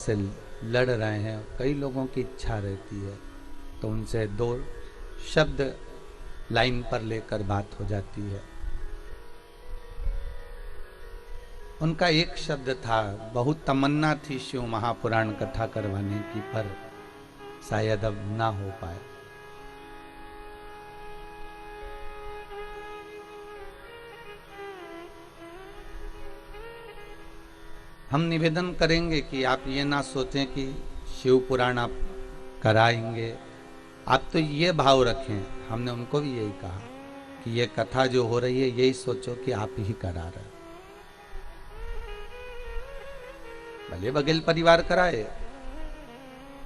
से लड़ रहे हैं, कई लोगों की इच्छा रहती है तो उनसे दो शब्द लाइन पर लेकर बात हो जाती है। उनका एक शब्द था, बहुत तमन्ना थी शिव महापुराण कथा करवाने की, पर शायद अब ना हो पाए। हम निवेदन करेंगे कि आप ये ना सोचें कि शिव पुराण आप कराएंगे, आप तो ये भाव रखें, हमने उनको भी यही कहा कि ये कथा जो हो रही है यही सोचो कि आप ही करा रहे हो। भले बघेल परिवार कराए,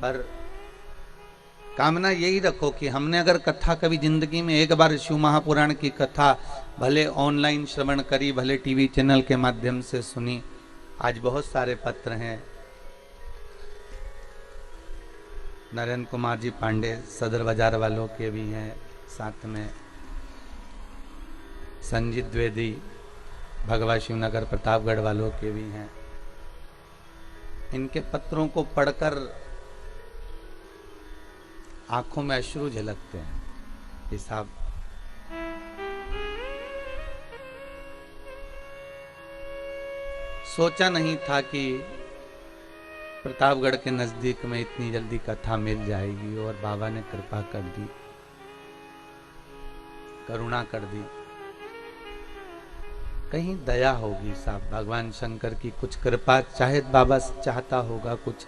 पर कामना यही रखो कि हमने अगर कथा कभी जिंदगी में एक बार शिव महापुराण की कथा भले ऑनलाइन श्रवण करी, भले टीवी चैनल के माध्यम से सुनी। आज बहुत सारे पत्र हैं, नरेंद्र कुमार जी पांडे सदर बाजार वालों के भी हैं, साथ में संजीत द्विवेदी भगवा शिवनगर प्रतापगढ़ वालों के भी हैं। इनके पत्रों को पढ़कर आंखों में अश्रु झलकते हैं कि साहब सोचा नहीं था कि प्रतापगढ़ के नजदीक में इतनी जल्दी कथा मिल जाएगी, और बाबा ने कृपा कर दी, करुणा कर दी। कहीं दया होगी साहब, भगवान शंकर की कुछ कृपा, चाहे बाबा चाहता होगा कुछ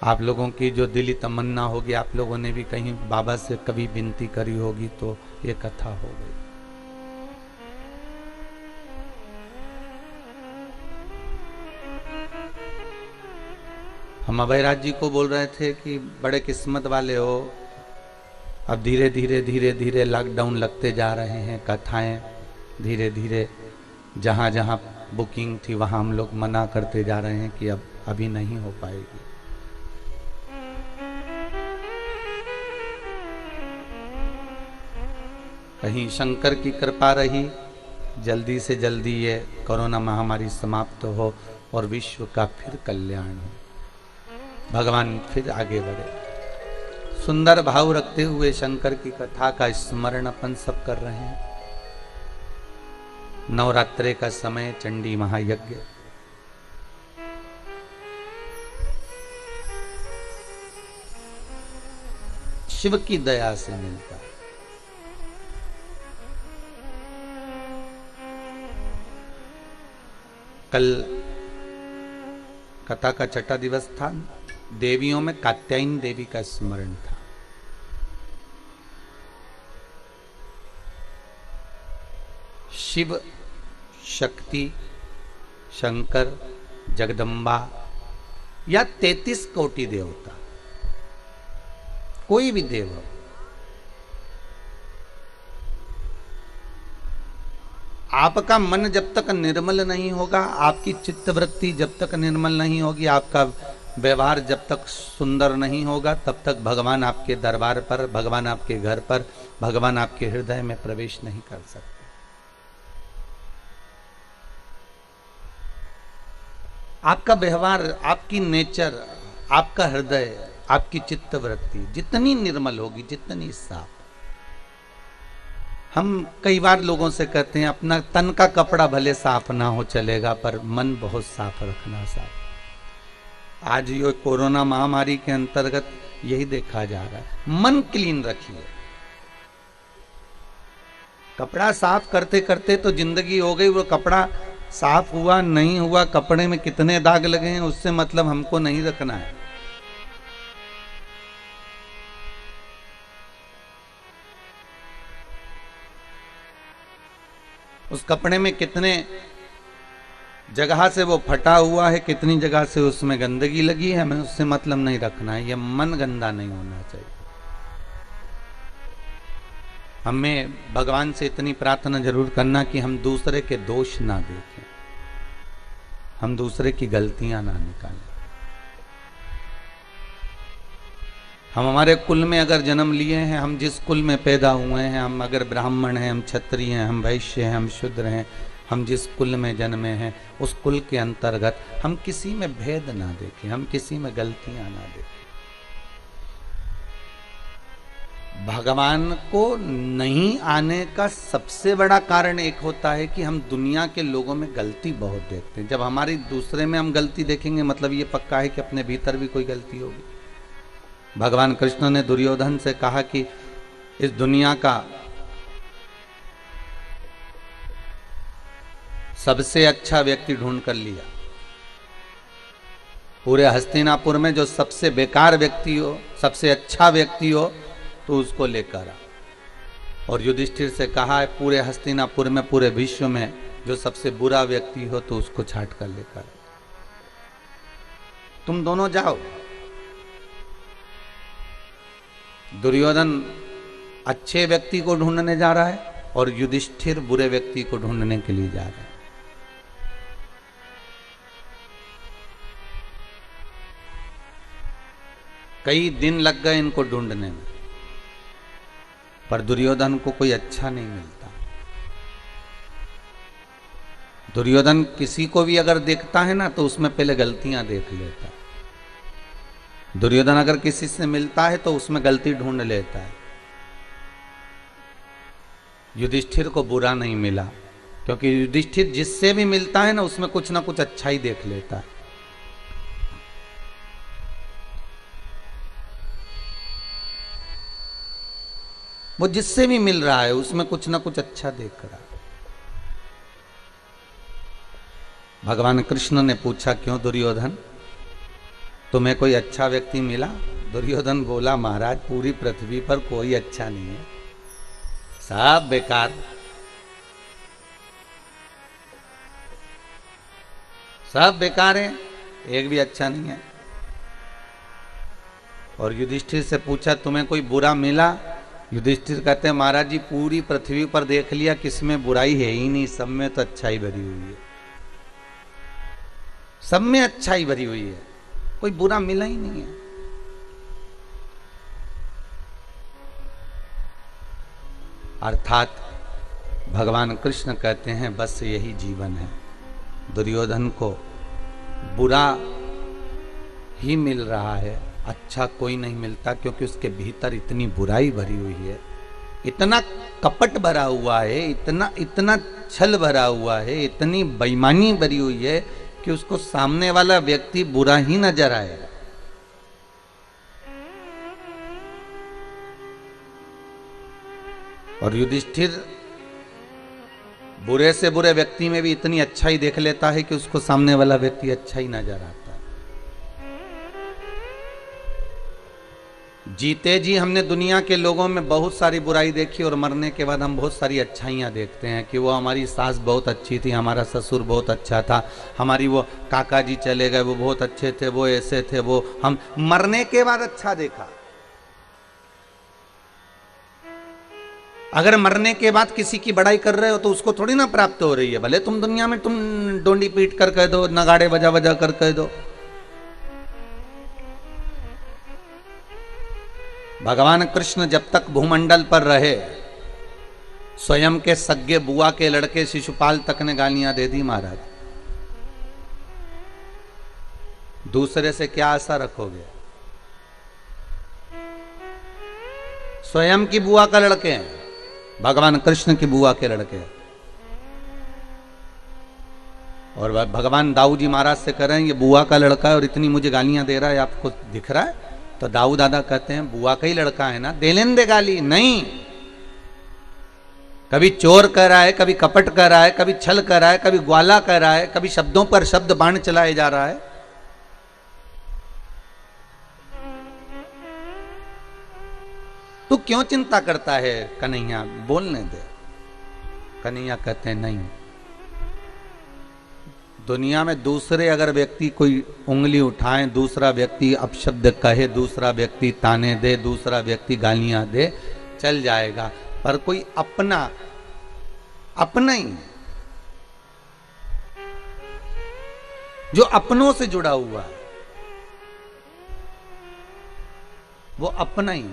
आप लोगों की जो दिली तमन्ना होगी, आप लोगों ने भी कहीं बाबा से कभी विनती करी होगी तो ये कथा हो गई। हम अभयराज जी को बोल रहे थे कि बड़े किस्मत वाले हो, अब धीरे धीरे धीरे धीरे लॉकडाउन लगते जा रहे हैं, कथाएं धीरे धीरे जहां जहां बुकिंग थी वहां हम लोग मना करते जा रहे हैं कि अब अभी नहीं हो पाएगी। कहीं शंकर की कृपा रही, जल्दी से जल्दी ये कोरोना महामारी समाप्त हो और विश्व का फिर कल्याण हो, भगवान फिर आगे बढ़े। सुंदर भाव रखते हुए शंकर की कथा का स्मरण अपन सब कर रहे हैं। नवरात्रे का समय, चंडी महायज्ञ, शिव की दया से मिलता है। कल कथा का छठा दिवस था, देवियों में कात्यायनी देवी का स्मरण था। शिव, शक्ति, शंकर, जगदम्बा या 33 कोटि देवता, कोई भी देव हो, आपका मन जब तक निर्मल नहीं होगा, आपकी चित्तवृत्ति जब तक निर्मल नहीं होगी, आपका व्यवहार जब तक सुंदर नहीं होगा, तब तक भगवान आपके दरबार पर, भगवान आपके घर पर, भगवान आपके हृदय में प्रवेश नहीं कर सकते। आपका व्यवहार, आपकी नेचर, आपका हृदय, आपकी चित्तवृत्ति जितनी निर्मल होगी, जितनी साफ। हम कई बार लोगों से कहते हैं अपना तन का कपड़ा भले साफ ना हो चलेगा, पर मन बहुत साफ रखना साफ। आज ये कोरोना महामारी के अंतर्गत यही देखा जा रहा है, मन क्लीन रखिए। कपड़ा साफ करते करते तो जिंदगी हो गई, वो कपड़ा साफ हुआ नहीं हुआ, कपड़े में कितने दाग लगे हैं उससे मतलब हमको नहीं रखना है। उस कपड़े में कितने जगह से वो फटा हुआ है, कितनी जगह से उसमें गंदगी लगी है, हमें उससे मतलब नहीं रखना है। ये मन गंदा नहीं होना चाहिए। हमें भगवान से इतनी प्रार्थना जरूर करना कि हम दूसरे के दोष ना देखें, हम दूसरे की गलतियां ना निकालें। हम हमारे कुल में अगर जन्म लिए हैं, हम जिस कुल में पैदा हुए हैं, हम अगर ब्राह्मण हैं, हम क्षत्रिय हैं, हम वैश्य हैं, हम शूद्र हैं, हम जिस कुल में जन्मे हैं उस कुल के अंतर्गत हम किसी में भेद ना देखें, हम किसी में गलतियां ना देखें। भगवान को नहीं आने का सबसे बड़ा कारण एक होता है कि हम दुनिया के लोगों में गलती बहुत देखते हैं। जब हमारी दूसरे में हम गलती देखेंगे मतलब ये पक्का है कि अपने भीतर भी कोई गलती होगी। भगवान कृष्ण ने दुर्योधन से कहा कि इस दुनिया का सबसे अच्छा व्यक्ति ढूंढ कर लिया, पूरे हस्तिनापुर में जो सबसे बेकार व्यक्ति हो, सबसे अच्छा व्यक्ति हो तो उसको लेकर आ। और युधिष्ठिर से कहा है पूरे हस्तिनापुर में, पूरे विश्व में जो सबसे बुरा व्यक्ति हो तो उसको छांट कर लेकर आ। तुम दोनों जाओ। दुर्योधन अच्छे व्यक्ति को ढूंढने जा रहा है और युधिष्ठिर बुरे व्यक्ति को ढूंढने के लिए जा रहा है। कई दिन लग गए इनको ढूंढने में, पर दुर्योधन को कोई अच्छा नहीं मिलता। दुर्योधन किसी को भी अगर देखता है ना तो उसमें पहले गलतियां देख लेता है। दुर्योधन अगर किसी से मिलता है तो उसमें गलती ढूंढ लेता है। युधिष्ठिर को बुरा नहीं मिला, क्योंकि युधिष्ठिर जिससे भी मिलता है ना उसमें कुछ ना कुछ अच्छा ही देख लेता है। वो जिससे भी मिल रहा है उसमें कुछ ना कुछ अच्छा देख रहा है। भगवान कृष्ण ने पूछा क्यों दुर्योधन, तुम्हें कोई अच्छा व्यक्ति मिला? दुर्योधन बोला महाराज पूरी पृथ्वी पर कोई अच्छा नहीं है, सब बेकार, सब बेकार है, एक भी अच्छा नहीं है। और युधिष्ठिर से पूछा तुम्हें कोई बुरा मिला? युधिष्ठिर कहते हैं महाराज जी पूरी पृथ्वी पर देख लिया, किसमें बुराई है ही नहीं, सब में तो अच्छाई भरी हुई है, सब में अच्छाई भरी हुई है, कोई बुरा मिला ही नहीं है। अर्थात भगवान कृष्ण कहते हैं बस यही जीवन है। दुर्योधन को बुरा ही मिल रहा है, अच्छा कोई नहीं मिलता, क्योंकि उसके भीतर इतनी बुराई भरी हुई है, इतना कपट भरा हुआ है, इतना छल भरा हुआ है, इतनी बेईमानी भरी हुई है कि उसको सामने वाला व्यक्ति बुरा ही नजर आएगा। और युधिष्ठिर बुरे से बुरे व्यक्ति में भी इतनी अच्छाई देख लेता है कि उसको सामने वाला व्यक्ति अच्छा ही नजर आता है। जीते जी हमने दुनिया के लोगों में बहुत सारी बुराई देखी और मरने के बाद हम बहुत सारी अच्छाइयाँ देखते हैं कि वो हमारी सास बहुत अच्छी थी, हमारा ससुर बहुत अच्छा था, हमारी वो काका जी चले गए वो बहुत अच्छे थे, वो ऐसे थे, वो हम मरने के बाद अच्छा देखा। अगर मरने के बाद किसी की बड़ाई कर रहे हो तो उसको थोड़ी ना प्राप्त हो रही है, भले तुम दुनिया में तुम डोंडी पीट कर कह दो, नगाड़े बजा बजा कर कह दो। भगवान कृष्ण जब तक भूमंडल पर रहे स्वयं के सगे बुआ के लड़के शिशुपाल तक ने गालियां दे दी महाराज। दूसरे से क्या आशा रखोगे? स्वयं की बुआ का लड़के हैं, भगवान कृष्ण की बुआ के लड़के हैं। और भगवान दाऊ जी महाराज से कह रहे हैं ये बुआ का लड़का है और इतनी मुझे गालियां दे रहा है, आपको दिख रहा है? तो दाऊ दादा कहते हैं बुआ का ही लड़का है ना, दे लेने दे गाली। नहीं, कभी चोर कर रहा है, कभी कपट कर रहा है, कभी छल कर रहा है, कभी ग्वाला कर रहा है, कभी शब्दों पर शब्द बाण चलाए जा रहा है। तू क्यों चिंता करता है कन्हैया, बोलने दे। कन्हैया कहते हैं नहीं, दुनिया में दूसरे अगर व्यक्ति कोई उंगली उठाए, दूसरा व्यक्ति अपशब्द कहे, दूसरा व्यक्ति ताने दे, दूसरा व्यक्ति गालियां दे, चल जाएगा, पर कोई अपना ही जो अपनों से जुड़ा हुआ है वो अपना ही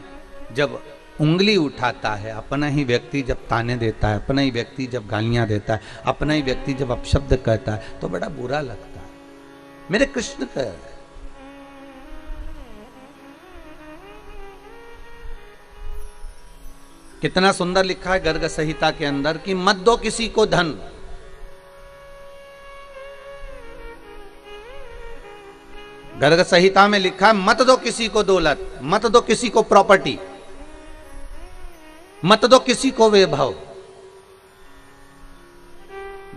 जब उंगली उठाता है, अपना ही व्यक्ति जब ताने देता है, अपना ही व्यक्ति जब गालियां देता है, अपना ही व्यक्ति जब अपशब्द कहता है, तो बड़ा बुरा लगता है। मेरे कृष्ण कह रहे, कितना सुंदर लिखा है गर्ग संहिता के अंदर कि मत दो किसी को धन, गर्ग संहिता में लिखा है मत दो किसी को दौलत, मत दो किसी को प्रॉपर्टी, मत दो किसी को वैभव।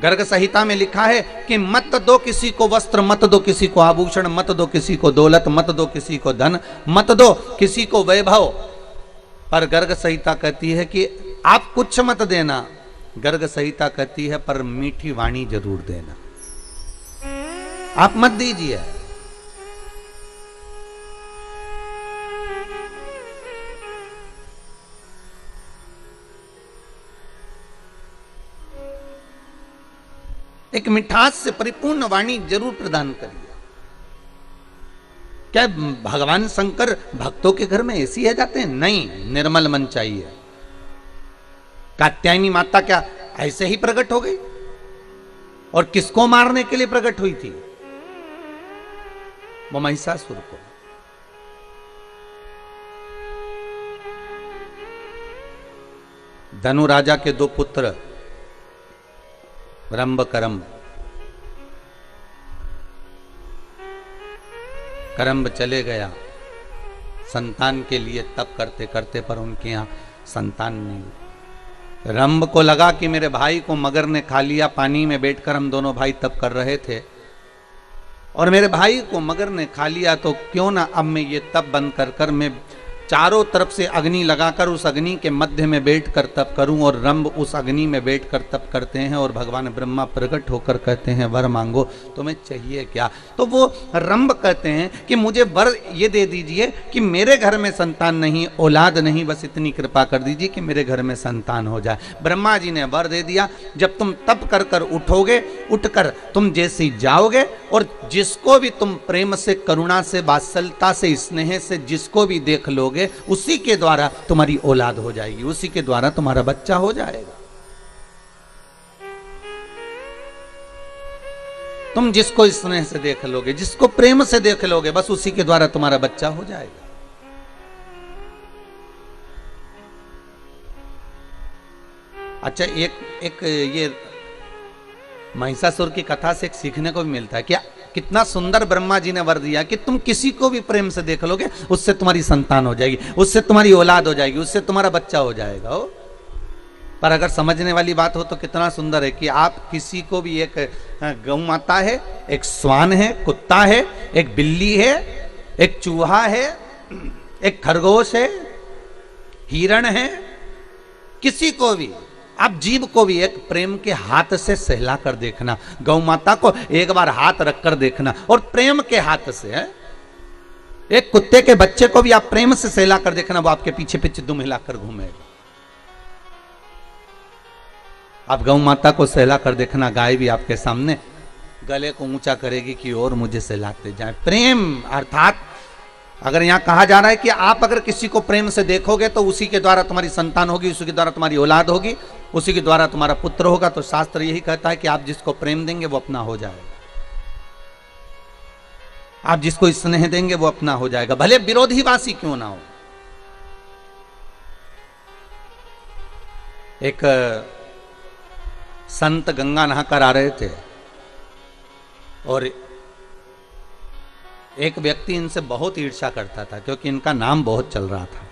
गर्ग संहिता में लिखा है कि मत दो किसी को वस्त्र, मत दो किसी को आभूषण, मत दो किसी को दौलत, मत दो किसी को धन, मत दो किसी को वैभव। पर गर्ग संहिता कहती है कि आप कुछ मत देना, गर्ग संहिता कहती है पर मीठी वाणी जरूर देना, आप मत दीजिए। एक मिठास से परिपूर्ण वाणी जरूर प्रदान करिए। क्या भगवान शंकर भक्तों के घर में ऐसी है जाते हैं? नहीं, निर्मल मन चाहिए। कात्यायनी माता क्या ऐसे ही प्रकट हो गई? और किसको मारने के लिए प्रकट हुई थी? वो महिषासुर को। धनु राजा के दो पुत्र रंभ करम्ब, करम्ब चले गया संतान के लिए तप करते करते, पर उनके यहां संतान नहीं। रंभ को लगा कि मेरे भाई को मगर ने खा लिया, पानी में बैठकर हम दोनों भाई तप कर रहे थे और मेरे भाई को मगर ने खा लिया, तो क्यों ना अब मैं ये तप बंद कर कर मैं चारों तरफ से अग्नि लगाकर उस अग्नि के मध्य में बैठकर तप करूं। और रंभ उस अग्नि में बैठकर तप करते हैं और भगवान ब्रह्मा प्रकट होकर कहते हैं वर मांगो, तुम्हें चाहिए क्या? तो वो रंभ कहते हैं कि मुझे वर ये दे दीजिए कि मेरे घर में संतान नहीं, औलाद नहीं, बस इतनी कृपा कर दीजिए कि मेरे घर में संतान हो जाए। ब्रह्मा जी ने वर दे दिया, जब तुम तप कर कर उठोगे, उठकर तुम जैसे जाओगे और जिसको भी तुम प्रेम से, करुणा से, वात्सल्यता से, स्नेह से जिसको भी देख लोगे, उसी के द्वारा तुम्हारी औलाद हो जाएगी, उसी के द्वारा तुम्हारा बच्चा हो जाएगा। तुम जिसको स्नेह से देख लोगे, जिसको प्रेम से देख लोगे, बस उसी के द्वारा तुम्हारा बच्चा हो जाएगा। अच्छा, एक ये महिषासुर की कथा से एक सीखने को भी मिलता है। क्या कितना सुंदर ब्रह्मा जी ने वर दिया कि तुम किसी को भी प्रेम से देख लोगे, उससे तुम्हारी संतान हो जाएगी, उससे तुम्हारी औलाद हो जाएगी, उससे तुम्हारा बच्चा हो जाएगा। पर अगर समझने वाली बात हो तो कितना सुंदर है कि आप किसी को भी, एक गौ माता है, एक श्वान है, कुत्ता है, एक बिल्ली है, एक चूहा है, एक खरगोश है, हिरण है, किसी को भी, आप जीव को भी एक प्रेम के हाथ से सहला कर देखना। गौ माता को एक बार हाथ रखकर देखना और प्रेम के हाथ से है। एक कुत्ते के बच्चे को भी आप प्रेम से सहला कर देखना, वो आपके पीछे पीछे दुम हिलाकर घूमेगा। आप गौ माता को सहला कर देखना, गाय भी आपके सामने गले को ऊंचा करेगी कि और मुझे सहलाते जाए। प्रेम अर्थात अगर यहां कहा जा रहा है कि आप अगर किसी को प्रेम से देखोगे तो उसी के द्वारा तुम्हारी संतान होगी, उसी के द्वारा तुम्हारी औलाद होगी, उसी के द्वारा तुम्हारा पुत्र होगा। तो शास्त्र यही कहता है कि आप जिसको प्रेम देंगे वो अपना हो जाएगा, आप जिसको स्नेह देंगे वो अपना हो जाएगा, भले विरोधीवासी क्यों ना हो। एक संत गंगा नहाकर आ रहे थे और एक व्यक्ति इनसे बहुत ईर्ष्या करता था क्योंकि इनका नाम बहुत चल रहा था।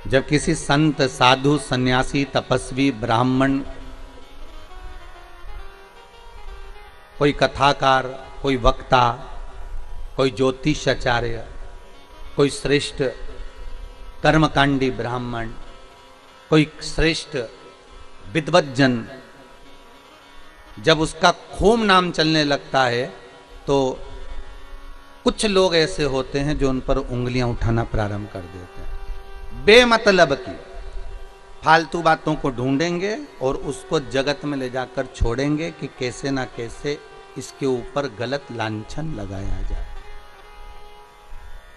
जब किसी संत, साधु, सन्यासी, तपस्वी, ब्राह्मण, कोई कथाकार, कोई वक्ता, कोई ज्योतिषाचार्य, कोई श्रेष्ठ कर्मकांडी ब्राह्मण, कोई श्रेष्ठ विद्वज्जन, जब उसका खूब नाम चलने लगता है तो कुछ लोग ऐसे होते हैं जो उन पर उंगलियां उठाना प्रारंभ कर देते हैं। बेमतलब की फालतू बातों को ढूंढेंगे और उसको जगत में ले जाकर छोड़ेंगे कि कैसे ना कैसे इसके ऊपर गलत लांछन लगाया जाए।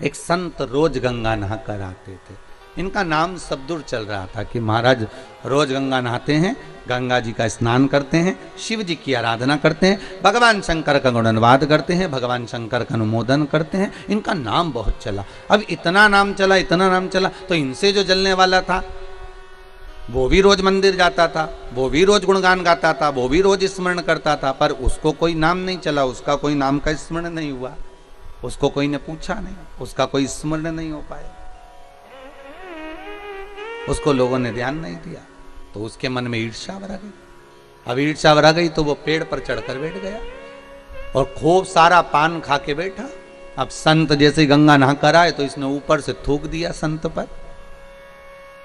एक संत रोज गंगा नहा कर आते थे। इनका नाम सब दूर चल रहा था कि महाराज रोज गंगा नहाते हैं, गंगा जी का स्नान करते हैं, शिव जी की आराधना करते हैं, भगवान शंकर का गुणनवाद करते हैं, भगवान शंकर का अनुमोदन करते हैं। इनका नाम बहुत चला। अब इतना नाम चला, इतना नाम चला, तो इनसे जो जलने वाला था वो भी रोज मंदिर जाता था, वो भी रोज गुणगान गाता था, वो भी रोज स्मरण करता था, पर उसको कोई नाम नहीं चला, उसका कोई नाम का स्मरण नहीं हुआ, उसको कोई ने पूछा नहीं, उसका कोई स्मरण नहीं हो पाया, उसको लोगों ने ध्यान नहीं दिया, तो उसके मन में ईर्ष्या भरा गई। अब ईर्ष्या भरा गई तो वो पेड़ पर चढ़कर बैठ गया और खूब सारा पान खा के बैठा। अब संत जैसे गंगा नहा कर आए तो इसने ऊपर से थूक दिया संत पर।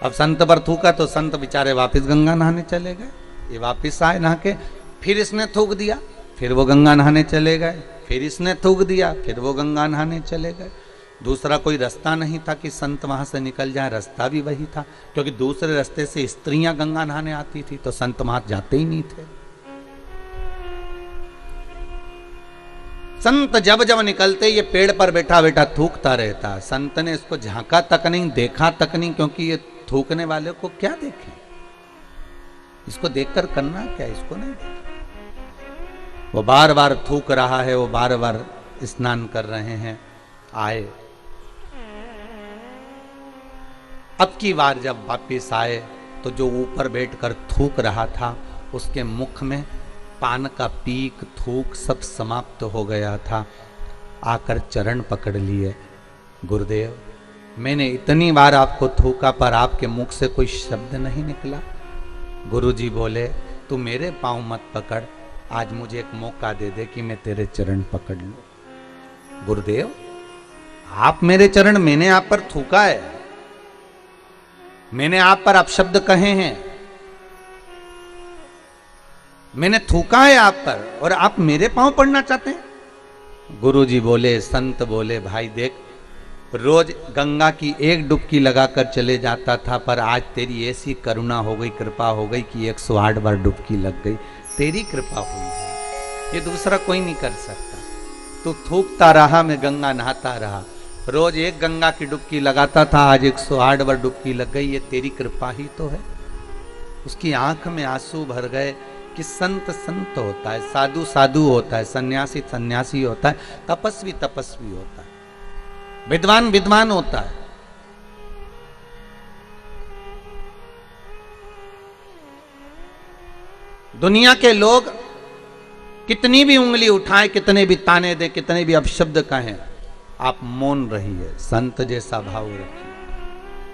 अब संत पर थूका तो संत बेचारे वापस गंगा नहाने चले गए। ये वापस आए नहा के, फिर इसने थूक दिया, फिर वो गंगा नहाने चले गए, फिर इसने थूक दिया, फिर वो गंगा नहाने चले गए। दूसरा कोई रास्ता नहीं था कि संत वहां से निकल जाए, रास्ता भी वही था, क्योंकि दूसरे रास्ते से स्त्रियां गंगा नहाने आती थी, तो संत वहां जाते ही नहीं थे। संत जब जब निकलते ये पेड़ पर बैठा बैठा थूकता रहता। संत ने इसको झांका तक नहीं, देखा तक नहीं, क्योंकि ये थूकने वाले को क्या देखें, इसको देखकर करना क्या, इसको नहीं देखा। वो बार बार थूक रहा है, वो बार बार स्नान कर रहे हैं। आए, अब की बार जब वापिस आए तो जो ऊपर बैठकर थूक रहा था उसके मुख में पान का पीक, थूक सब समाप्त हो गया था। आकर चरण पकड़ लिए, गुरुदेव मैंने इतनी बार आपको थूका पर आपके मुख से कोई शब्द नहीं निकला। गुरुजी बोले तू मेरे पांव मत पकड़, आज मुझे एक मौका दे दे कि मैं तेरे चरण पकड़ लूं। गुरुदेव आप मेरे चरण, मैंने आप पर थूका है, मैंने आप पर अपशब्द कहे हैं, मैंने थूका है आप पर, और आप मेरे पांव पड़ना चाहते हैं। गुरुजी बोले, संत बोले, भाई देख रोज गंगा की एक डुबकी लगाकर चले जाता था, पर आज तेरी ऐसी करुणा हो गई, कृपा हो गई कि 108 बार डुबकी लग गई। तेरी कृपा हुई है, ये दूसरा कोई नहीं कर सकता। तू थूकता रहा, मैं गंगा नहाता रहा, रोज एक गंगा की डुबकी लगाता था, आज 108 बार डुबकी लग गई, ये तेरी कृपा ही तो है। उसकी आंख में आंसू भर गए कि संत संत होता है, साधु साधु होता है, सन्यासी सन्यासी होता है, तपस्वी तपस्वी होता है, विद्वान विद्वान होता है। दुनिया के लोग कितनी भी उंगली उठाएं, कितने भी ताने दे, कितने भी अपशब्द कहें, आप मौन रहिए, संत जैसा भाव रखिए।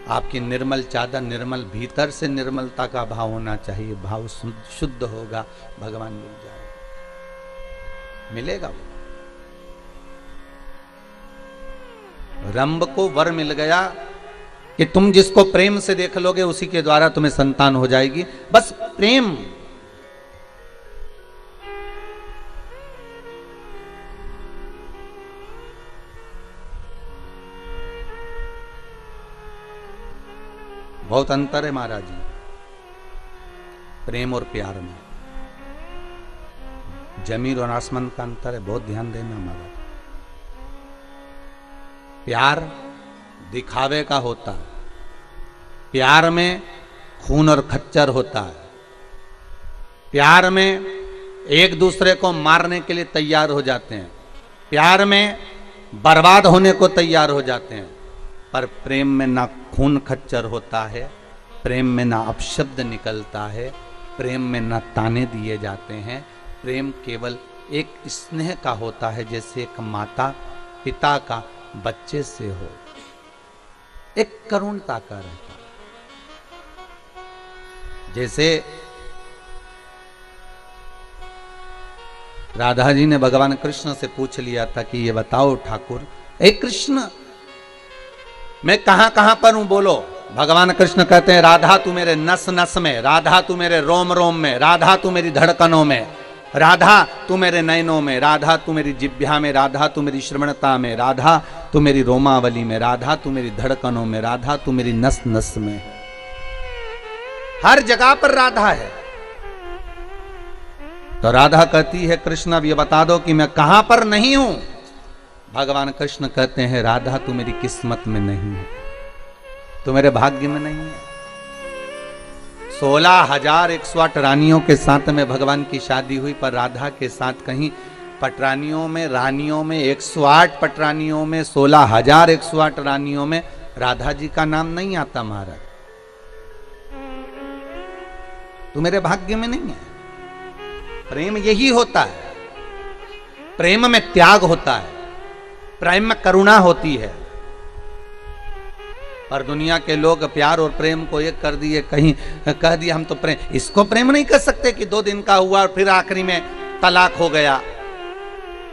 आपकी निर्मल चादर, निर्मल भीतर से निर्मलता का भाव होना चाहिए, भाव शुद्ध होगा, भगवान मिल जाएगा, मिलेगा वो। रंभ को वर मिल गया कि तुम जिसको प्रेम से देख लोगे उसी के द्वारा तुम्हें संतान हो जाएगी, बस प्रेम। बहुत अंतर है महाराज जी प्रेम और प्यार में, जमीन और आसमान का अंतर है, बहुत ध्यान देना महाराज। प्यार दिखावे का होता है, प्यार में खून और खच्चर होता है, प्यार में एक दूसरे को मारने के लिए तैयार हो जाते हैं, प्यार में बर्बाद होने को तैयार हो जाते हैं। पर प्रेम में ना खून खच्चर होता है, प्रेम में ना अपशब्द निकलता है, प्रेम में ना ताने दिए जाते हैं। प्रेम केवल एक स्नेह का होता है, जैसे एक माता पिता का बच्चे से हो, एक करुणता का रहता है। जैसे राधा जी ने भगवान कृष्ण से पूछ लिया था कि ये बताओ ठाकुर, ए कृष्ण मैं कहां कहां पर हूं बोलो। भगवान कृष्ण कहते हैं राधा तू मेरे नस नस में, राधा तू मेरे रोम रोम में, राधा तू मेरी धड़कनों में, राधा तू मेरे नयनों में, राधा तू मेरी जिह्वा में, राधा तू मेरी श्रवणता में, राधा तू मेरी रोमावली में, राधा तू मेरी धड़कनों में, राधा तू मेरी नस नस में। हर जगह पर राधा है। तो राधा कहती है कृष्ण अब ये बता दो कि मैं कहां पर नहीं हूं। भगवान कृष्ण कहते हैं राधा तू मेरी किस्मत में नहीं है, तू मेरे भाग्य में नहीं है। 16,108 रानियों के साथ में भगवान की शादी हुई, पर राधा के साथ कहीं पटरानियों में, रानियों में 108 पटरानियों में 16,108 रानियों में राधा जी का नाम नहीं आता महाराज। तू मेरे भाग्य में नहीं है। प्रेम यही होता है, प्रेम में त्याग होता है, प्रेम में करुणा होती है। पर दुनिया के लोग प्यार और प्रेम को एक कर दिए, कहीं कह दिया हम तो प्रेम, इसको प्रेम नहीं कर सकते कि 2 दिन का हुआ और फिर आखिरी में तलाक हो गया।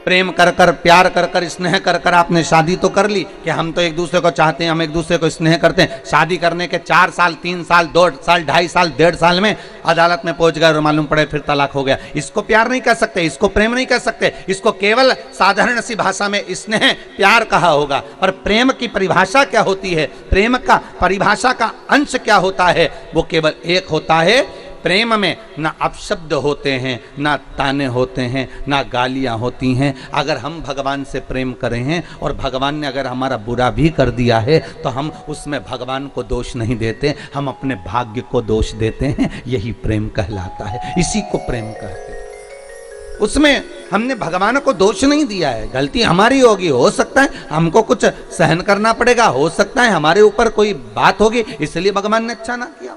प्रेम कर कर, प्यार कर कर, स्नेह कर कर आपने शादी तो कर ली कि हम तो एक दूसरे को चाहते हैं, हम एक दूसरे को स्नेह करते हैं। शादी करने के 4 साल, 3 साल, 2 साल, 2.5 साल, 1.5 साल में अदालत में पहुंच गए और मालूम पड़े फिर तलाक हो गया। इसको प्यार नहीं कह सकते, इसको प्रेम नहीं कह सकते, इसको केवल साधारण सी भाषा में स्नेह प्यार कहा होगा। पर प्रेम की परिभाषा क्या होती है, प्रेम का परिभाषा का अंश क्या होता है, वो केवल एक होता है। प्रेम में ना अपशब्द होते हैं, ना ताने होते हैं, ना गालियां होती हैं। अगर हम भगवान से प्रेम करें हैं और भगवान ने अगर हमारा बुरा भी कर दिया है तो हम उसमें भगवान को दोष नहीं देते, हम अपने भाग्य को दोष देते हैं। यही प्रेम कहलाता है, इसी को प्रेम कहते हैं। उसमें हमने भगवान को दोष नहीं दिया है, गलती हमारी होगी, हो सकता है हमको कुछ सहन करना पड़ेगा, हो सकता है हमारे ऊपर कोई बात होगी इसलिए भगवान ने अच्छा ना किया।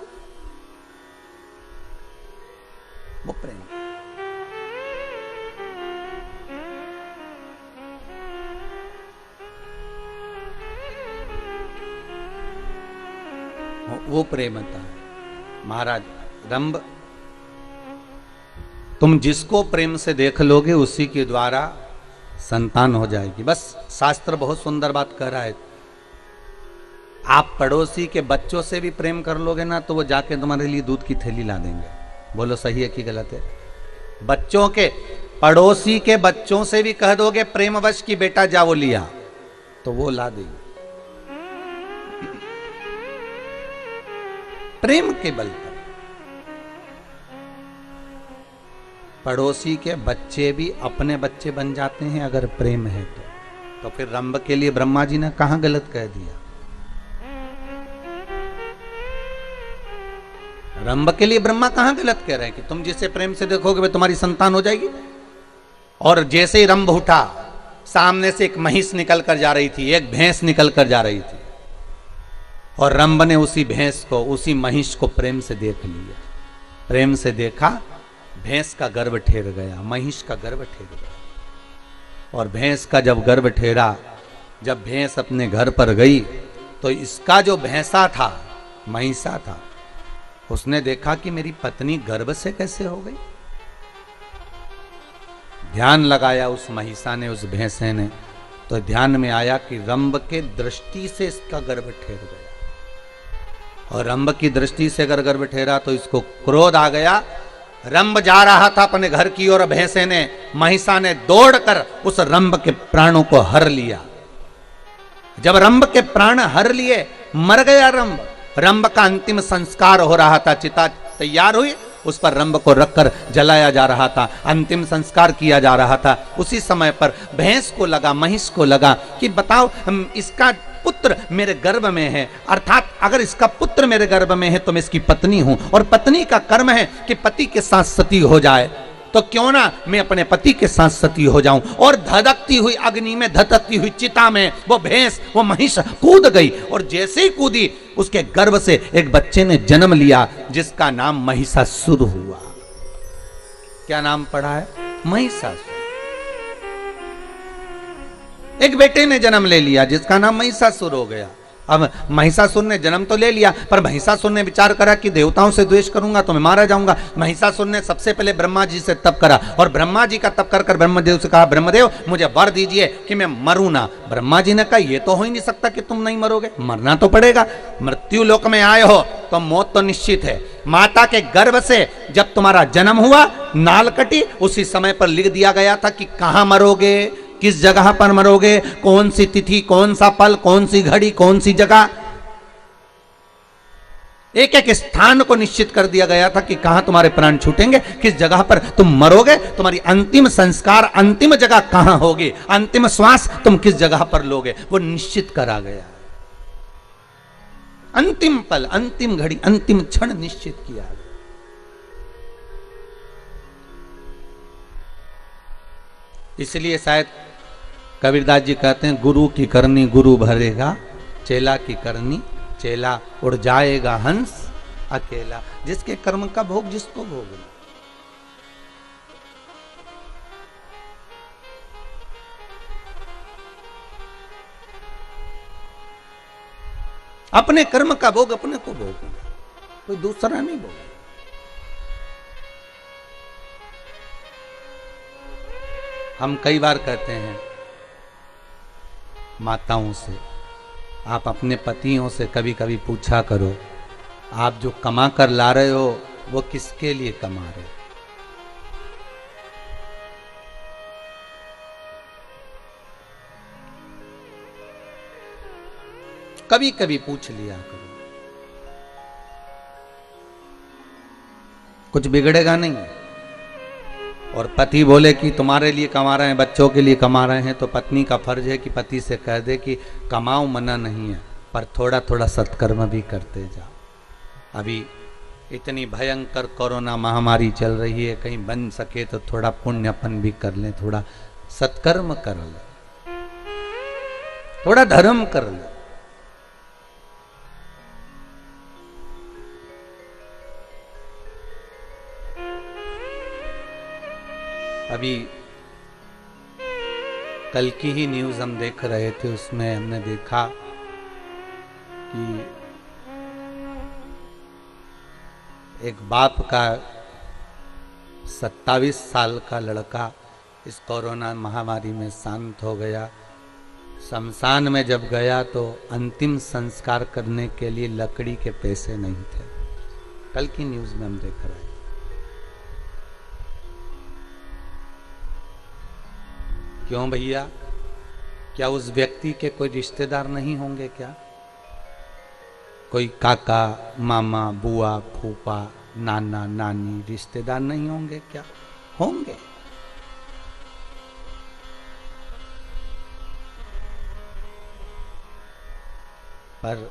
वो प्रेम। वो प्रेमता है महाराज। रंभ, तुम जिसको प्रेम से देख लोगे उसी के द्वारा संतान हो जाएगी। बस शास्त्र बहुत सुंदर बात कह रहा है, आप पड़ोसी के बच्चों से भी प्रेम कर लोगे ना तो वो जाके तुम्हारे लिए दूध की थैली ला देंगे। बोलो सही है कि गलत है? बच्चों के, पड़ोसी के बच्चों से भी कह दोगे प्रेमवश की बेटा जाओ लिया तो वो ला देंगे। प्रेम के बल पर पड़ोसी के बच्चे भी अपने बच्चे बन जाते हैं अगर प्रेम है तो फिर रंभ के लिए ब्रह्मा जी ने कहां गलत कह दिया? रंभ के लिए ब्रह्मा कहां गलत कह रहे हैं कि तुम जिसे प्रेम से देखोगे वे तुम्हारी संतान हो जाएगी। और जैसे ही रंभ उठा, सामने से एक महिष निकल कर जा रही थी, एक भैंस निकल कर जा रही थी, और रंभ ने उसी भैंस को, उसी महिष को प्रेम से देख लिया। प्रेम से देखा, भैंस का गर्भ ठेर गया, महिष का गर्भ ठेर गया। और भैंस का जब गर्भ ठेरा, जब भैंस अपने घर पर गई तो इसका जो भैंसा था, महिषा था, उसने देखा कि मेरी पत्नी गर्भ से कैसे हो गई। ध्यान लगाया उस महिषा ने, उस भैंसे ने, तो ध्यान में आया कि रंभ के दृष्टि से इसका गर्भ ठेर गया। और रंभ की दृष्टि से अगर गर्भ ठेरा तो इसको क्रोध आ गया। रंभ जा रहा था अपने घर की ओर, भैंसे ने, महिषा ने दौड़कर उस रंभ के प्राणों को हर लिया। जब रंभ के प्राण हर लिए, मर गया रंभ। रंभ का अंतिम संस्कार हो रहा था, चिता तैयार हुई, उस पर रंभ को रखकर जलाया जा रहा था, अंतिम संस्कार किया जा रहा था। उसी समय पर भैंस को लगा, महिष को लगा कि बताओ इसका पुत्र मेरे गर्भ में है, अर्थात अगर इसका पुत्र मेरे गर्भ में है तो मैं इसकी पत्नी हूं, और पत्नी का कर्म है कि पति के साथ सती हो जाए, तो क्यों ना मैं अपने पति के साथ सती हो जाऊं। और धधकती हुई अग्नि में, धधकती हुई चिता में वो भैंस, वो महिष कूद गई, और जैसे ही कूदी उसके गर्भ से एक बच्चे ने जन्म लिया जिसका नाम महिषासुर हुआ। क्या नाम पड़ा है? महिषासुर। एक बेटे ने जन्म ले लिया जिसका नाम महिषासुर हो गया। अब महिषासुर ने जन्म तो ले लिया, पर महिषासुर ने विचार करा कि देवताओं से द्वेष करूंगा तो मैं मारा जाऊंगा। महिषासुर ने सबसे पहले ब्रह्मा जी से तप करा, और ब्रह्मा जी का तप कर कर ब्रह्मदेव से कहा, ब्रह्मदेव मुझे वर दीजिए कि मैं मरूं ना। ब्रह्मा जी ने कहा, ये तो हो ही नहीं सकता कि तुम नहीं मरोगे, मरना तो पड़ेगा। मृत्यु लोक में आए हो तो मौत तो निश्चित है। माता के गर्भ से जब तुम्हारा जन्म हुआ, नाल कटी, उसी समय पर लिख दिया गया था कि कहां मरोगे, किस जगह पर मरोगे, कौन सी तिथि, कौन सा पल, कौन सी घड़ी, कौन सी जगह। एक एक स्थान को निश्चित कर दिया गया था कि कहां तुम्हारे प्राण छूटेंगे, किस जगह पर तुम मरोगे, तुम्हारी अंतिम संस्कार अंतिम जगह कहां होगी, अंतिम श्वास तुम किस जगह पर लोगे, वो निश्चित करा गया। अंतिम पल, अंतिम घड़ी, अंतिम क्षण निश्चित किया गया। इसलिए शायद कबीरदास जी कहते हैं, गुरु की करनी गुरु भरेगा, चेला की करनी चेला उड़ जाएगा हंस अकेला। जिसके कर्म का भोग जिसको भोगना। अपने कर्म का भोग अपने को भोगना, कोई दूसरा नहीं भोगना। हम कई बार कहते हैं माताओं से, आप अपने पतियों से कभी कभी पूछा करो, आप जो कमा कर ला रहे हो वो किसके लिए कमा रहे हो? कभी कभी पूछ लिया करो, कुछ बिगड़ेगा नहीं। और पति बोले कि तुम्हारे लिए कमा रहे हैं, बच्चों के लिए कमा रहे हैं, तो पत्नी का फर्ज है कि पति से कह दे कि कमाओ, मना नहीं है, पर थोड़ा थोड़ा सत्कर्म भी करते जाओ। अभी इतनी भयंकर कोरोना महामारी चल रही है, कहीं बन सके तो थोड़ा पुण्यपन भी कर लें, थोड़ा सत्कर्म कर ले, थोड़ा धर्म कर ले। अभी कल की ही न्यूज़ हम देख रहे थे, उसमें हमने देखा कि एक बाप का 27 साल का लड़का इस कोरोना महामारी में शांत हो गया। शमशान में जब गया तो अंतिम संस्कार करने के लिए लकड़ी के पैसे नहीं थे। कल की न्यूज़ में हम देख रहे हैं। क्यों भैया, क्या उस व्यक्ति के कोई रिश्तेदार नहीं होंगे क्या? कोई काका, मामा, बुआ, फूफा, नाना, नानी रिश्तेदार नहीं होंगे क्या? होंगे। पर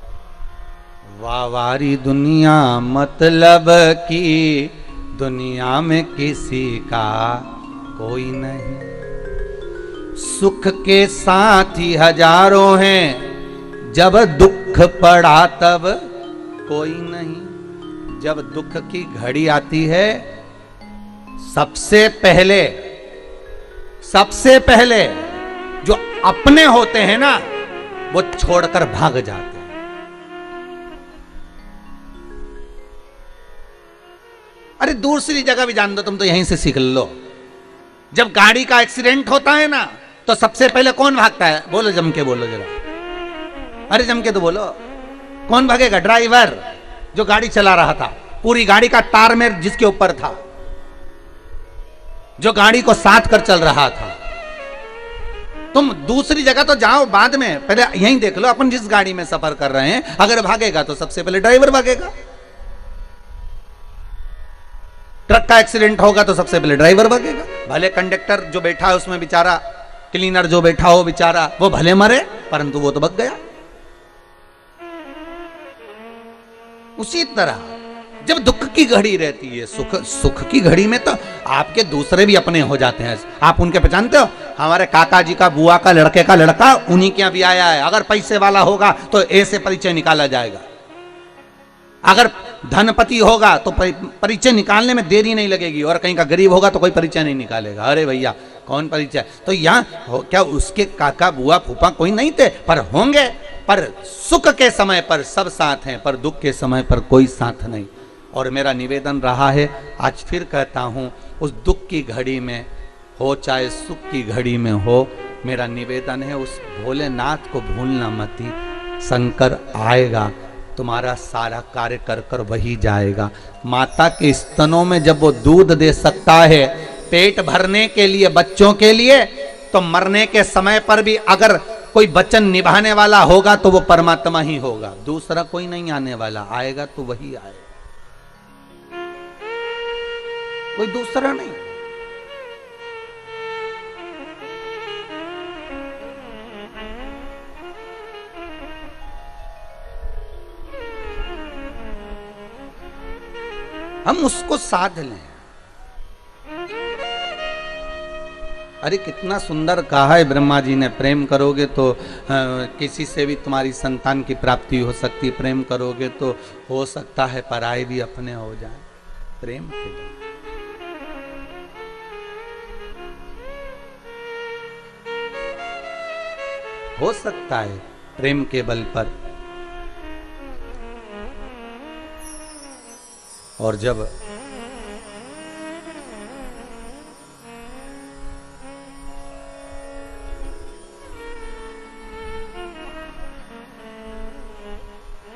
वावारी दुनिया मतलब की दुनिया में किसी का कोई नहीं। सुख के साथी हजारों हैं, जब दुख पड़ा तब कोई नहीं। जब दुख की घड़ी आती है, सबसे पहले जो अपने होते हैं ना, वो छोड़कर भाग जाते हैं। अरे दूसरी जगह भी जान दो, तुम तो यहीं से सीख लो। जब गाड़ी का एक्सीडेंट होता है ना, तो सबसे पहले कौन भागता है? बोलो, जम के बोलो जरा। अरे जम के तो बोलो, कौन भागेगा? ड्राइवर जो गाड़ी चला रहा था, पूरी गाड़ी का तार में जिसके ऊपर था, जो गाड़ी को साथ कर चल रहा था। तुम दूसरी जगह तो जाओ बाद में, पहले यहीं देख लो अपन जिस गाड़ी में सफर कर रहे हैं। अगर भागेगा तो सबसे पहले ड्राइवर भागेगा। ट्रक का एक्सीडेंट होगा तो सबसे पहले ड्राइवर भागेगा। भले कंडक्टर जो बैठा है उसमें बेचारा, क्लीनर जो बैठा हो बेचारा, वो भले मरे, परंतु वो तो बच गया। उसी तरह जब दुख की घड़ी रहती है, सुख की घड़ी में तो आपके दूसरे भी अपने हो जाते हैं। आप उनके पहचानते हो? हमारे काका जी का, बुआ का, लड़के का लड़का उन्हीं के यहाँ भी आया है। अगर पैसे वाला होगा तो ऐसे परिचय निकाला जाएगा। अगर धनपति होगा तो परिचय निकालने में देरी नहीं लगेगी, और कहीं का गरीब होगा तो कोई परिचय नहीं निकालेगा। अरे भैया कौन परिचय? तो यहाँ क्या उसके काका, बुआ, फूफा कोई नहीं थे? पर होंगे। पर सुख के समय पर सब साथ हैं, पर दुख के समय पर कोई साथ नहीं। और मेरा निवेदन रहा है, आज फिर कहता हूँ, उस दुख की घड़ी में हो चाहे सुख की घड़ी में हो, मेरा निवेदन है उस भोलेनाथ को भूलना मती। शंकर आएगा, तुम्हारा सारा कार्य कर कर वही जाएगा। माता के स्तनों में जब वो दूध दे सकता है पेट भरने के लिए, बच्चों के लिए, तो मरने के समय पर भी अगर कोई वचन निभाने वाला होगा तो वो परमात्मा ही होगा, दूसरा कोई नहीं आने वाला, आएगा तो वही आएगा, कोई दूसरा नहीं। हम उसको साध लें। अरे कितना सुंदर कहा है ब्रह्मा जी ने, प्रेम करोगे तो किसी से भी तुम्हारी संतान की प्राप्ति हो सकती, प्रेम करोगे तो हो सकता है पराये भी अपने हो जाए। प्रेम के लिए हो सकता है, प्रेम के बल पर। और जब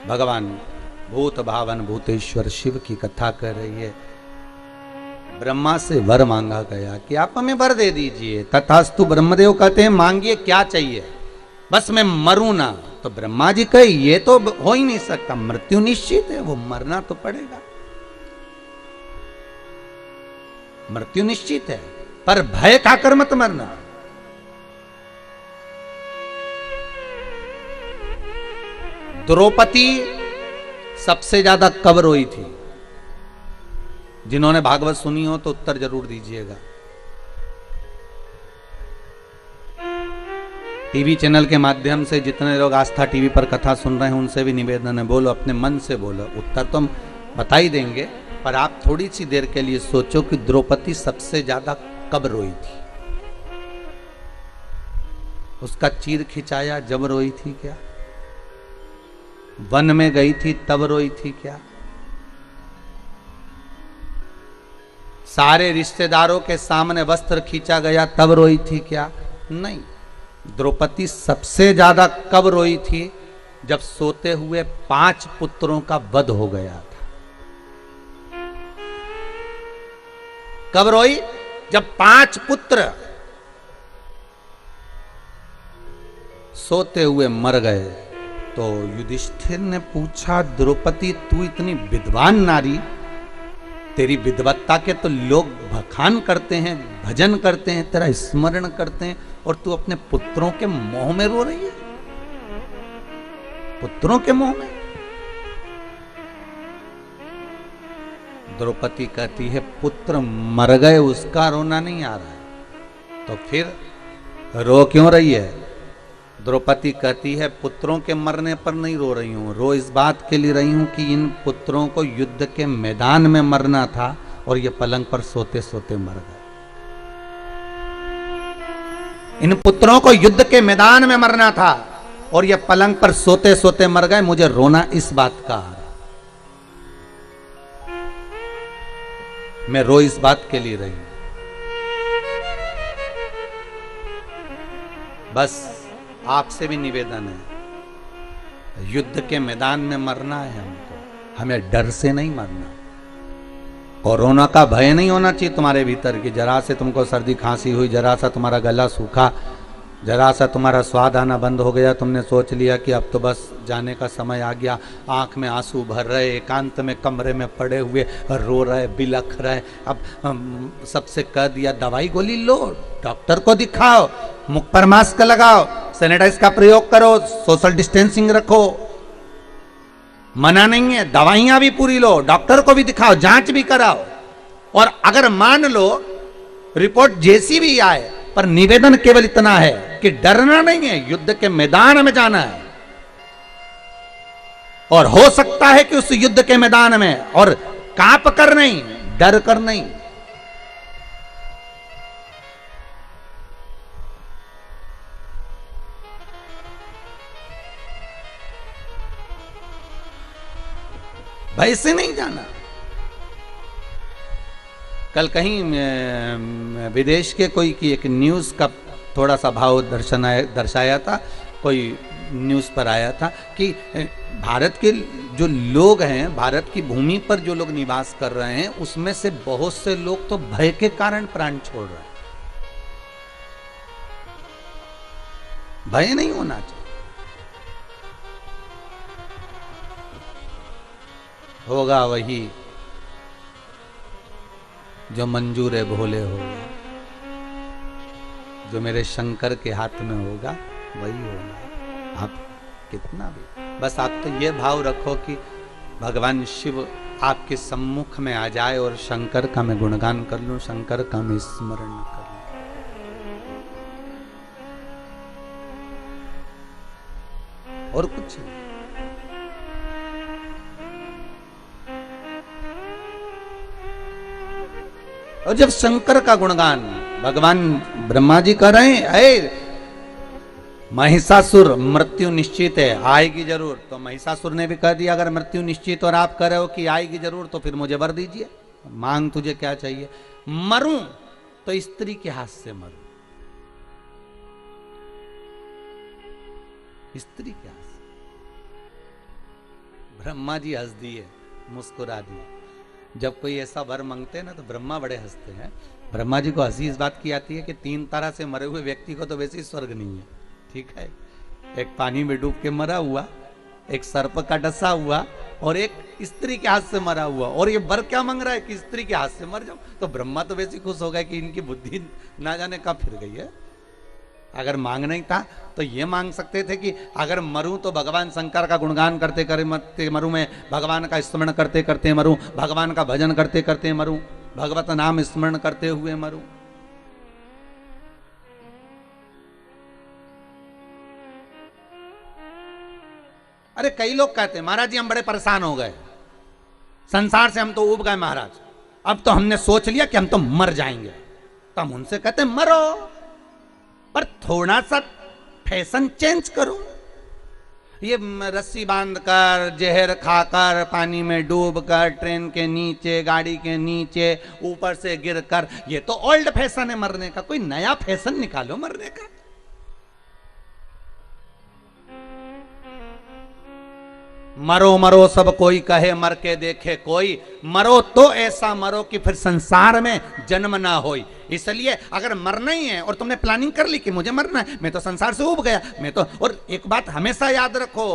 भगवान भूत भावन भूतेश्वर शिव की कथा कर रही है। ब्रह्मा से वर मांगा गया कि आप हमें वर दे दीजिए। तथास्तु ब्रह्मदेव कहते हैं मांगिए क्या चाहिए, बस मैं मरूं ना। तो ब्रह्मा जी कहे ये तो हो ही नहीं सकता, मृत्यु निश्चित है, वो मरना तो पड़ेगा, मृत्यु निश्चित है, पर भय खाकर मत मरना। द्रौपदी सबसे ज्यादा कब रोई थी? जिन्होंने भागवत सुनी हो तो उत्तर जरूर दीजिएगा। टीवी चैनल के माध्यम से जितने लोग आस्था टीवी पर कथा सुन रहे हैं उनसे भी निवेदन है, बोलो, अपने मन से बोलो। उत्तर तो हम बता ही देंगे, पर आप थोड़ी सी देर के लिए सोचो कि द्रौपदी सबसे ज्यादा कब रोई थी? उसका चीर खिंचाया जब रोई थी क्या? वन में गई थी तब रोई थी क्या? सारे रिश्तेदारों के सामने वस्त्र खींचा गया तब रोई थी क्या? नहीं। द्रौपदी सबसे ज्यादा कब रोई थी? जब सोते हुए 5 पुत्रों का वध हो गया था। कब रोई? जब 5 पुत्र सोते हुए मर गए। तो युधिष्ठिर ने पूछा, द्रौपदी तू इतनी विद्वान नारी, तेरी विद्वत्ता के तो लोग बखान करते हैं, भजन करते हैं, तेरा स्मरण करते हैं, और तू अपने पुत्रों के मोह में रो रही है? पुत्रों के मोह में? द्रौपदी कहती है पुत्र मर गए उसका रोना नहीं आ रहा है, तो फिर रो क्यों रही है? द्रौपदी कहती है पुत्रों के मरने पर नहीं रो रही हूं, रो इस बात के लिए रही हूं कि इन पुत्रों को युद्ध के मैदान में मरना था और ये पलंग पर सोते सोते मर गए। इन पुत्रों को युद्ध के मैदान में मरना था और ये पलंग पर सोते सोते मर गए, मुझे रोना इस बात का आ रहा, मैं रो इस बात के लिए रही हूं। बस आपसे भी निवेदन है, युद्ध के मैदान में मरना है हमको, हमें डर से नहीं मरना। कोरोना का भय नहीं होना चाहिए तुम्हारे भीतर कि जरा से तुमको सर्दी खांसी हुई, जरा सा तुम्हारा गला सूखा, जरा सा तुम्हारा स्वाद आना बंद हो गया, तुमने सोच लिया कि अब तो बस जाने का समय आ गया, आंख में आंसू भर रहे, एकांत में कमरे में पड़े हुए रो रहे, बिलख रहे। अब सबसे कह दिया दवाई गोली लो, डॉक्टर को दिखाओ, मुख पर मास्क लगाओ, सैनिटाइज का प्रयोग करो, सोशल डिस्टेंसिंग रखो, मना नहीं है, दवाइयां भी पूरी लो, डॉक्टर को भी दिखाओ, जांच भी कराओ, और अगर मान लो रिपोर्ट जैसी भी आए, पर निवेदन केवल इतना है कि डरना नहीं है, युद्ध के मैदान में जाना है। और हो सकता है कि उस युद्ध के मैदान में, और कांप कर नहीं, डर कर नहीं, भय से नहीं जाना। कल कहीं विदेश के कोई की एक न्यूज़ का थोड़ा सा भाव दर्शाया था, कोई न्यूज़ पर आया था कि भारत के जो लोग हैं, भारत की भूमि पर जो लोग निवास कर रहे हैं, उसमें से बहुत से लोग तो भय के कारण प्राण छोड़ रहे हैं। भय नहीं होना चाहिए। होगा वही जो मंजूर है भोले होगा, जो मेरे शंकर के हाथ में होगा वही होगा। आप कितना भी, बस आप तो ये भाव रखो कि भगवान शिव आपके सम्मुख में आ जाए और शंकर का मैं गुणगान कर लूं, शंकर का मैं स्मरण कर लूं, और कुछ नहीं। और जब शंकर का गुणगान भगवान ब्रह्मा जी कर रहे हैं, अरे महिषासुर मृत्यु निश्चित है, आएगी जरूर, तो महिषासुर ने भी कह दिया अगर मृत्यु निश्चित और आप कह रहे हो कि आएगी जरूर तो फिर मुझे वर दीजिए, मांग तुझे क्या चाहिए। मरूं तो स्त्री के हाथ से मरूं, स्त्री के हाथ से। ब्रह्मा जी हंस दिए, मुस्कुरा दिए। जब कोई ऐसा वर मांगते हैं ना तो ब्रह्मा बड़े हंसते हैं। ब्रह्मा जी को हंसी इस बात की आती है कि 3 तरह से मरे हुए व्यक्ति को तो वैसे ही स्वर्ग नहीं है, ठीक है। एक पानी में डूब के मरा हुआ, एक सर्प का डसा हुआ, और एक स्त्री के हाथ से मरा हुआ। और ये वर क्या मांग रहा है कि स्त्री के हाथ से मर जाओ। तो ब्रह्मा तो वैसे खुश हो गए कि इनकी बुद्धि ना जाने कब फिर गई है। अगर मांगना ही था तो ये मांग सकते थे कि अगर मरूं तो भगवान शंकर का गुणगान करते करते मरूं, मैं भगवान का स्मरण करते करते मरूं, भगवान का भजन करते करते मरूं, भगवत नाम स्मरण करते हुए मरूं। अरे कई लोग कहते हैं महाराज जी हम बड़े परेशान हो गए, संसार से हम तो ऊब गए महाराज, अब तो हमने सोच लिया कि हम तो मर जाएंगे। तो हम उनसे कहते हैं मरो, पर थोड़ा सा फैशन चेंज करो। ये रस्सी बांधकर, जहर खाकर, पानी में डूबकर, ट्रेन के नीचे, गाड़ी के नीचे, ऊपर से गिरकर, ये तो ओल्ड फैशन है मरने का। कोई नया फैशन निकालो मरने का। मरो मरो सब कोई कहे, मर के देखे कोई, मरो तो ऐसा मरो कि फिर संसार में जन्म ना होई। इसलिए अगर मरना ही है और तुमने प्लानिंग कर ली कि मुझे मरना है, मैं तो संसार से उब गया, मैं तो। और एक बात हमेशा याद रखो,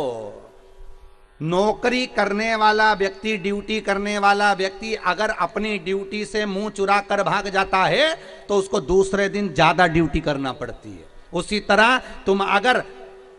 नौकरी करने वाला व्यक्ति, ड्यूटी करने वाला व्यक्ति अगर अपनी ड्यूटी से मुंह चुरा कर भाग जाता है तो उसको दूसरे दिन ज्यादा ड्यूटी करना पड़ती है। उसी तरह तुम अगर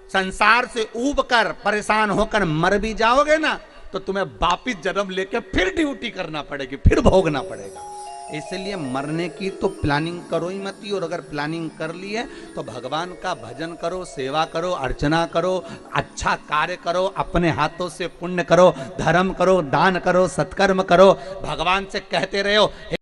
संसार से ऊब कर, परेशान होकर मर भी जाओगे ना तो तुम्हें वापिस जन्म लेके फिर ड्यूटी करना पड़ेगी, फिर भोगना पड़ेगा। इसलिए मरने की तो प्लानिंग करो ही मत। और अगर प्लानिंग कर ली है तो भगवान का भजन करो, सेवा करो, अर्चना करो, अच्छा कार्य करो, अपने हाथों से पुण्य करो, धर्म करो, दान करो, सत्कर्म करो, भगवान से कहते रहो